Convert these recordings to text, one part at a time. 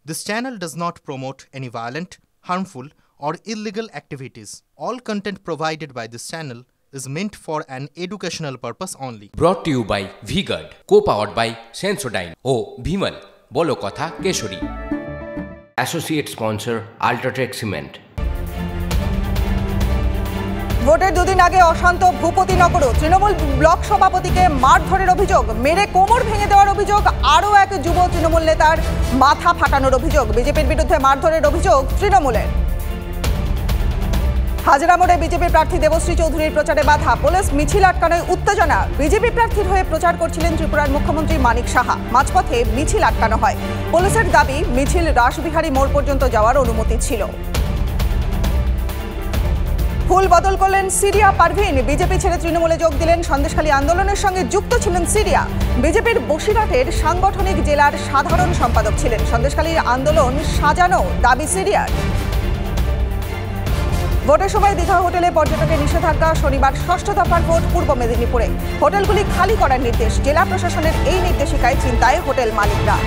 This channel does not promote any violent, harmful, or illegal activities. All content provided by this channel is meant for an educational purpose only. Brought to you by V-Guard, co-powered by Sensodyne O Bhimal, বলো কথা Keshari. Associate sponsor Ultratech Cement। ভোটের দুদিন আগে অশান্ত Bhupatinagar Trinamool block সভাপতিকে মারধরের অভিযোগ, মেরে কোমর ভেঙে দেওয়ার অভিযোগ, আরও এক যুব তৃণমূল নেতার মাথা ফাটানোর অভিযোগ। বিজেপির বিরুদ্ধে মারধরের অভিযোগ তৃণমূলের। হাজরা মোড়ে বিজেপি প্রার্থী দেবশ্রী চৌধুরীর প্রচারে বাধা, পুলিশ মিছিল আটকানোয় উত্তেজনা। বিজেপি প্রার্থীর হয়ে প্রচার করছিলেন ত্রিপুরার মুখ্যমন্ত্রী মানিক সাহা, মাঝপথে মিছিল আটকানো হয়। পুলিশের দাবি মিছিল রাসবিহারী মোড় পর্যন্ত যাওয়ার অনুমতি ছিল। ফুল বদল করলেন সিরিয়া পারভিন, বিজেপি ছেড়ে তৃণমূলে যোগ দিলেন। সন্দেশখালী আন্দোলনের সঙ্গে যুক্ত ছিলেন সিরিয়া। বিজেপির বসিরহাটের সাংগঠনিক জেলার সাধারণ সম্পাদক ছিলেন। সন্দেশখালীর আন্দোলন সাজানো দাবি সিরিয়ার। ভোটের সময় দীঘা হোটেলে পর্যটকের নিষেধাজ্ঞা, শনিবার ষষ্ঠ দফার ভোট পূর্ব মেদিনীপুরে। হোটেলগুলি খালি করার নির্দেশ, জেলা প্রশাসনের এই নির্দেশিকায় চিন্তায় হোটেল মালিকরা।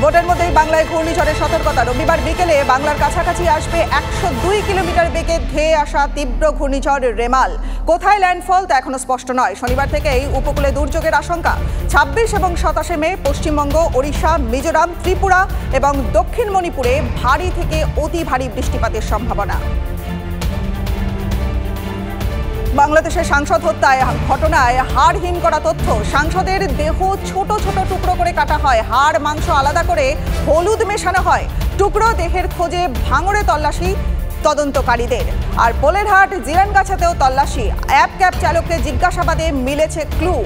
ভোটের মধ্যেই বাংলায় ঘূর্ণিঝড়ের সতর্কতা, রবিবার বিকেলে বাংলার কাছাকাছি আসবে 102 কিলোমিটার বেগে ধেয়ে আসা তীব্র ঘূর্ণিঝড় রেমাল। কোথায় ল্যান্ডফল তা এখনো স্পষ্ট নয়। শনিবার থেকেই উপকূলে দুর্যোগের আশঙ্কা। 26 এবং 27 মে পশ্চিমবঙ্গ, ওড়িশা, মিজোরাম, ত্রিপুরা এবং দক্ষিণ মণিপুরে ভারী থেকে অতি ভারী বৃষ্টিপাতের সম্ভাবনা। বাংলাদেশের সাংসদ হত্যায় ঘটনায় হাড় হিম করা তথ্য, সাংসদের দেহ ছোট ছোট টুকরো করে কাটা হয়, হাড় মাংস আলাদা করে হলুদ মেশানো হয়। টুকরো দেহের খোঁজে ভাঙড়ে তল্লাশি তদন্তকারীদের। আর পোলেরহাট জিরানগাছাতেও তল্লাশি, অ্যাপ ক্যাব চালককে জিজ্ঞাসাবাদে মিলেছে ক্লু।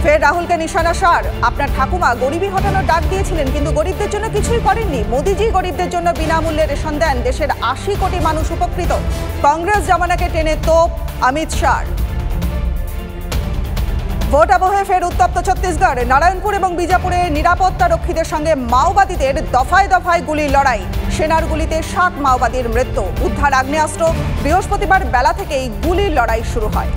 ফের রাহুলকে নিশানা সার, আপনার ঠাকুমা গরিবী হটানোর ডাক দিয়েছিলেন কিন্তু গরিবদের জন্য কিছুই করেননি। মোদিজি গরিবদের জন্য বিনামূল্যে রেশন দেন, দেশের 80 কোটি মানুষ উপকৃত। কংগ্রেস জমানাকে টেনে তোপ অমিত শাহ। ভোট আবহে ফের উত্তপ্ত ছত্তিশগড়, নারায়ণপুর এবং বিজাপুরে নিরাপত্তা রক্ষীদের সঙ্গে মাওবাদীদের দফায় দফায় গুলির লড়াই। সেনার গুলিতে 60 মাওবাদীর মৃত্যু, উদ্ধার আগ্নেয়াস্ত্র। বৃহস্পতিবার বেলা থেকেই গুলির লড়াই শুরু হয়।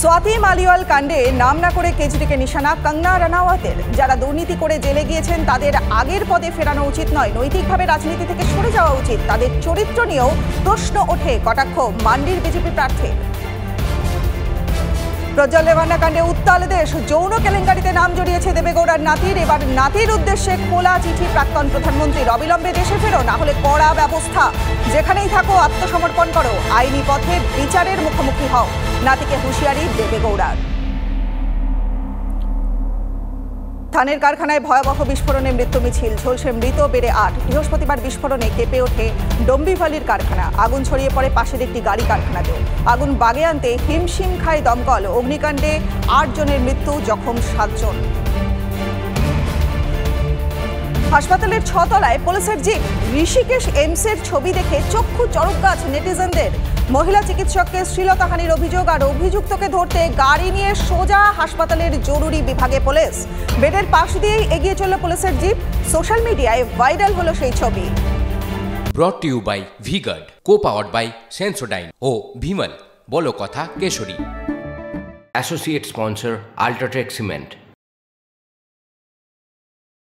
স্বাতি মালিওয়াল কাণ্ডে নাম না করে কেজরিকে নিশানা কঙ্গনা রানাওয়াতের। যারা দুর্নীতি করে জেলে গিয়েছেন তাদের আগের পদে ফেরানো উচিত নয়, নৈতিকভাবে রাজনীতি থেকে সরে যাওয়া উচিত। তাদের চরিত্র নিয়েও প্রশ্ন ওঠে, কটাক্ষ মান্ডির বিজেপি প্রার্থীর। প্রজ্জ্বল রেভান্না কাণ্ডে উত্তাল দেশ, যৌন কেলেঙ্কারিতে নাম জড়িয়েছে দেবেগৌড়ার নাতির। এবার নাতির উদ্দেশ্যে খোলা চিঠি প্রাক্তন প্রধানমন্ত্রীর, অবিলম্বে দেশে ফেরো, না হলে কড়া ব্যবস্থা। যেখানেই থাকো আত্মসমর্পণ করো, আইনি পথে বিচারের মুখোমুখি হও, নাতিকে হুঁশিয়ারি দেবেগৌড়ার। ধানের কারখানায় ভয়াবহ বিস্ফোরণে মৃত্যু মিছিল, ঝলসে মৃত বেড়ে 8। বৃহস্পতিবার বিস্ফোরণে কেঁপে ওঠে ডম্বিভালির কারখানা, আগুন ছড়িয়ে পড়ে পাশের একটি গাড়ি কারখানাতেও। আগুন বাগে আনতে হিমশিম খায় দমকল। অগ্নিকাণ্ডে 8 জনের মৃত্যু, জখম 7 জন। হাসপাতালের 6 তলায় পুলিশের জিপ, ঋষিকেশ এমসের ছবি দেখে চক্ষু চড়ক গাছ নেটিজেনদের। মহিলা চিকিৎসককে শ্লীলতাহানির অভিযোগ আর অভিযুক্তকে ধরতে গাড়ি নিয়ে সোজা হাসপাতালের জরুরি বিভাগে পুলিশ। বেডের পাশ দিয়েই এগিয়ে চলল পুলিশের জিপ। সোশ্যাল মিডিয়ায় ভাইরাল হলো সেই ছবি। Brought to you by V-Guard, co-powered by Sensodyne O Bhimal, বলো কথা Keshari. Associate sponsor Ultratech Cement।